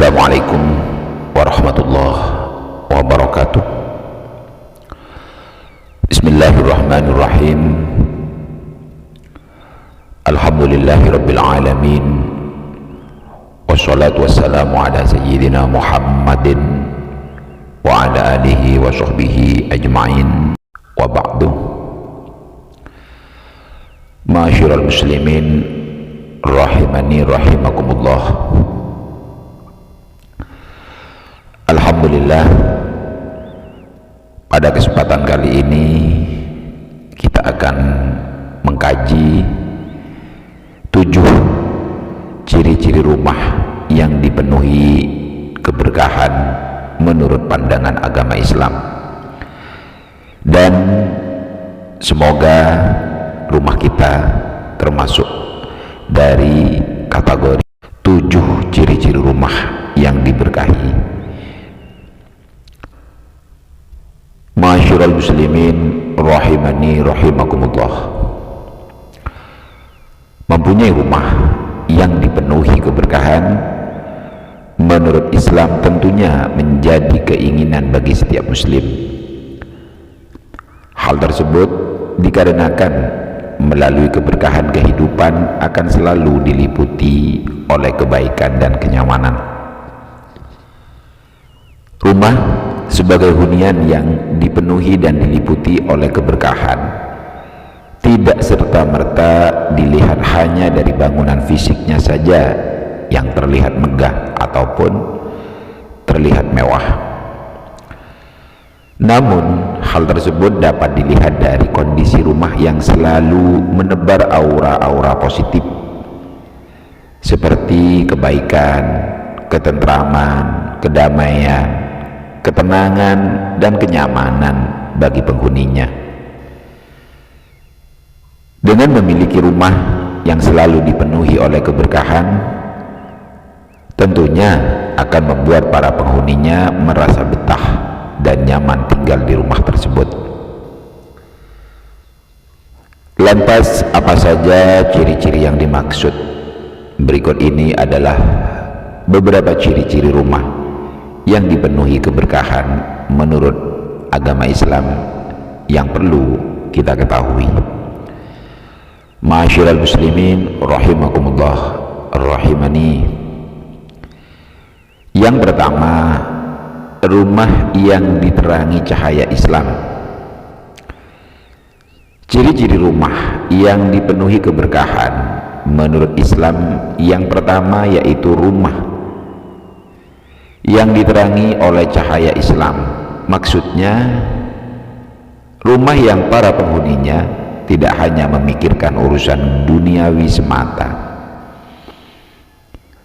Assalamualaikum warahmatullahi wabarakatuh. Bismillahirrahmanirrahim. Alhamdulillahi rabbil alamin. Wassalatu wassalamu ala sayyidina Muhammadin wa ala alihi wa sahbihi ajma'in. Wa ba'du. Ma'asyiral muslimin rahimani rahimakumullah. Alhamdulillah, pada kesempatan kali ini kita akan mengkaji 7 ciri-ciri rumah yang dipenuhi keberkahan menurut pandangan agama Islam, dan semoga rumah kita termasuk dari kategori 7 ciri-ciri rumah yang diberkahi. Ma'asyiral muslimin rahimani rahimakumullah. Mempunyai rumah yang dipenuhi keberkahan menurut Islam tentunya menjadi keinginan bagi setiap muslim. Hal tersebut dikarenakan melalui keberkahan kehidupan akan selalu diliputi oleh kebaikan dan kenyamanan. Rumah sebagai hunian yang dipenuhi dan diliputi oleh keberkahan tidak serta-merta dilihat hanya dari bangunan fisiknya saja yang terlihat megah ataupun terlihat mewah. Namun hal tersebut dapat dilihat dari kondisi rumah yang selalu menebar aura-aura positif seperti kebaikan, ketentraman, kedamaian, ketenangan, dan kenyamanan bagi penghuninya. Dengan memiliki rumah yang selalu dipenuhi oleh keberkahan, tentunya akan membuat para penghuninya merasa betah dan nyaman tinggal di rumah tersebut. Lantas, apa saja ciri-ciri yang dimaksud? Berikut ini adalah beberapa ciri-ciri rumah yang dipenuhi keberkahan menurut agama Islam yang perlu kita ketahui. Ma'asyiral muslimin rahimakumullah rahimani. Yang pertama, rumah yang diterangi cahaya Islam. Ciri-ciri rumah yang dipenuhi keberkahan menurut Islam yang pertama yaitu rumah yang diterangi oleh cahaya Islam. Maksudnya rumah yang para penghuninya tidak hanya memikirkan urusan duniawi semata,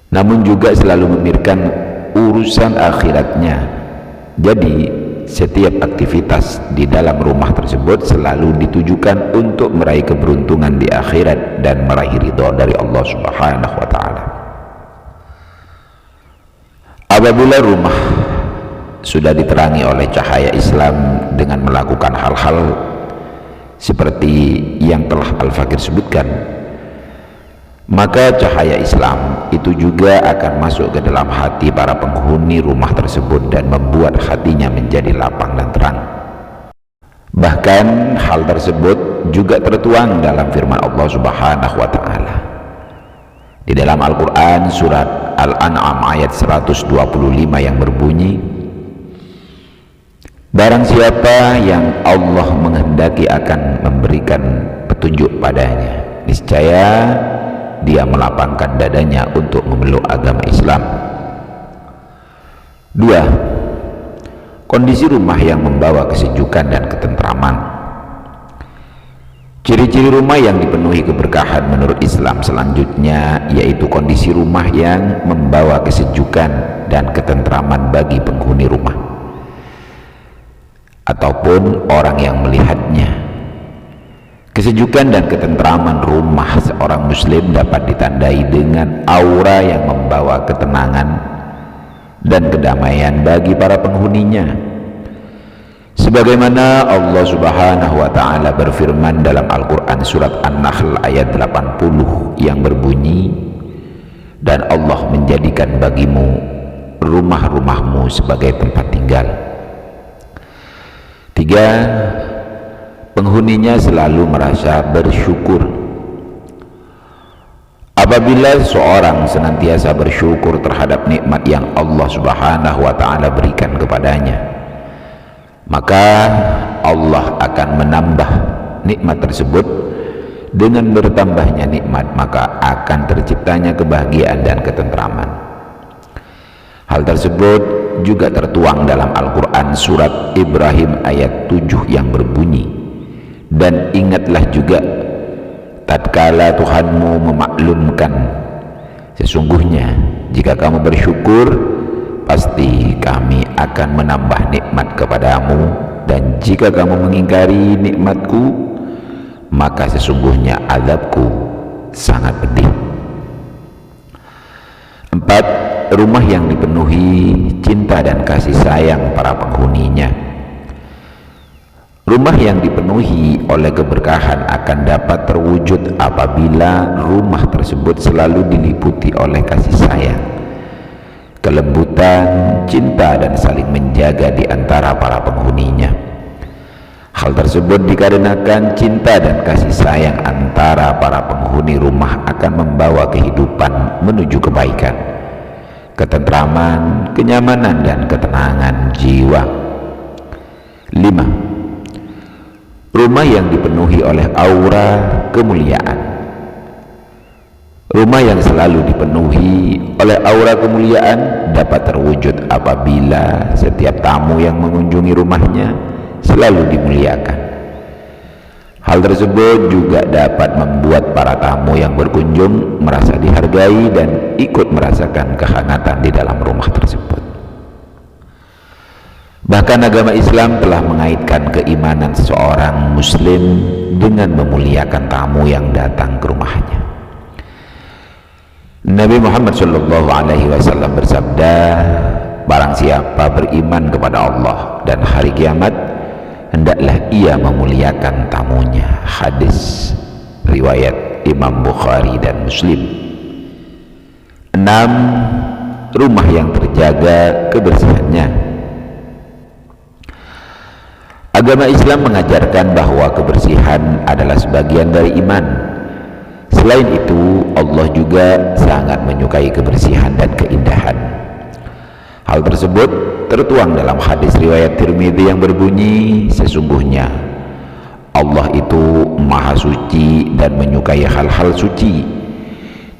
namun juga selalu memikirkan urusan akhiratnya. Jadi setiap aktivitas di dalam rumah tersebut selalu ditujukan untuk meraih keberuntungan di akhirat dan meraih ridha dari Allah Subhanahu wa ta'ala. Apabila rumah sudah diterangi oleh cahaya Islam dengan melakukan hal-hal seperti yang telah Al-Fakir sebutkan, maka cahaya Islam itu juga akan masuk ke dalam hati para penghuni rumah tersebut dan membuat hatinya menjadi lapang dan terang. Bahkan hal tersebut juga tertuang dalam firman Allah Subhanahu wa ta'ala di dalam Al-Quran surat Al-An'am ayat 125 yang berbunyi, barang siapa yang Allah menghendaki akan memberikan petunjuk padanya, niscaya dia melapangkan dadanya untuk memeluk agama Islam. 2. Kondisi rumah yang membawa kesejukan dan ketentraman. Ciri-ciri rumah yang dipenuhi keberkahan menurut Islam selanjutnya yaitu kondisi rumah yang membawa kesejukan dan ketentraman bagi penghuni rumah ataupun orang yang melihatnya. Kesejukan dan ketentraman rumah seorang muslim dapat ditandai dengan aura yang membawa ketenangan dan kedamaian bagi para penghuninya. Sebagaimana Allah Subhanahu wa ta'ala berfirman dalam Al-Quran surat An-Nahl ayat 80 yang berbunyi, dan Allah menjadikan bagimu rumah-rumahmu sebagai tempat tinggal. 3. Penghuninya selalu merasa bersyukur. Apabila seorang senantiasa bersyukur terhadap nikmat yang Allah Subhanahu wa Ta'ala berikan kepadanya, maka Allah akan menambah nikmat tersebut. Dengan bertambahnya nikmat, maka akan terciptanya kebahagiaan dan ketentraman. Hal tersebut juga tertuang dalam Al-Quran surat Ibrahim ayat 7 yang berbunyi, dan ingatlah juga tatkala Tuhanmu memaklumkan, sesungguhnya jika kamu bersyukur, pasti kami akan menambah nikmat kepadamu, dan jika kamu mengingkari nikmatku, maka sesungguhnya azabku sangat pedih. 4. Rumah yang dipenuhi cinta dan kasih sayang para penghuninya. Rumah yang dipenuhi oleh keberkahan akan dapat terwujud apabila rumah tersebut selalu diliputi oleh kasih sayang, kelembutan, cinta, dan saling menjaga di antara para penghuninya. Hal tersebut dikarenakan cinta dan kasih sayang antara para penghuni rumah akan membawa kehidupan menuju kebaikan, ketentraman, kenyamanan, dan ketenangan jiwa. 5. Rumah yang dipenuhi oleh aura kemuliaan. Rumah yang selalu dipenuhi oleh aura kemuliaan dapat terwujud apabila setiap tamu yang mengunjungi rumahnya selalu dimuliakan. Hal tersebut juga dapat membuat para tamu yang berkunjung merasa dihargai dan ikut merasakan kehangatan di dalam rumah tersebut. Bahkan agama Islam telah mengaitkan keimanan seseorang muslim dengan memuliakan tamu yang datang ke rumahnya. Nabi Muhammad SAW bersabda, barang siapa beriman kepada Allah dan hari kiamat, hendaklah ia memuliakan tamunya. Hadis riwayat Imam Bukhari dan Muslim. 6. Rumah yang terjaga kebersihannya. Agama Islam mengajarkan bahwa kebersihan adalah sebagian dari iman. Selain itu, Allah juga sangat menyukai kebersihan dan keindahan. Hal tersebut tertuang dalam hadis riwayat Tirmidzi yang berbunyi, sesungguhnya Allah itu maha suci dan menyukai hal-hal suci.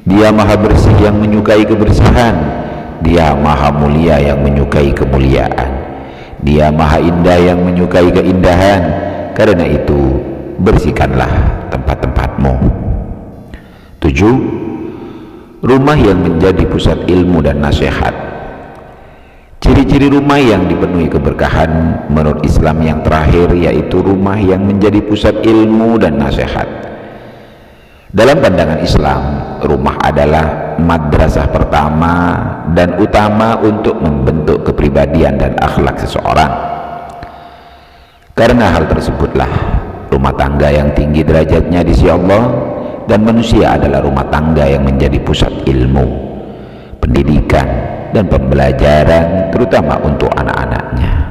Dia maha bersih yang menyukai kebersihan. Dia maha mulia yang menyukai kemuliaan. Dia maha indah yang menyukai keindahan. Karena itu, bersihkanlah tempat-tempatmu. 7. Rumah yang menjadi pusat ilmu dan nasihat. Ciri-ciri rumah yang dipenuhi keberkahan menurut Islam yang terakhir yaitu rumah yang menjadi pusat ilmu dan nasihat. Dalam pandangan Islam, rumah adalah madrasah pertama dan utama untuk membentuk kepribadian dan akhlak seseorang. Karena hal tersebutlah rumah tangga yang tinggi derajatnya di sisi Allah, dan manusia adalah rumah tangga yang menjadi pusat ilmu, pendidikan, dan pembelajaran terutama untuk anak-anaknya.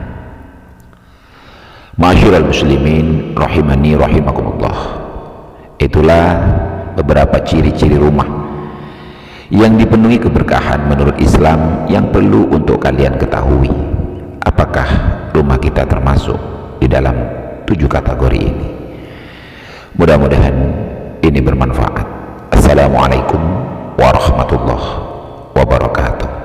Ma'asyiral muslimin rahimani rahimakumullah, itulah beberapa ciri-ciri rumah yang dipenuhi keberkahan menurut Islam yang perlu untuk kalian ketahui. Apakah rumah kita termasuk di dalam 7 kategori ini? Mudah-mudahan ini bermanfaat. Assalamualaikum warahmatullahi wabarakatuh.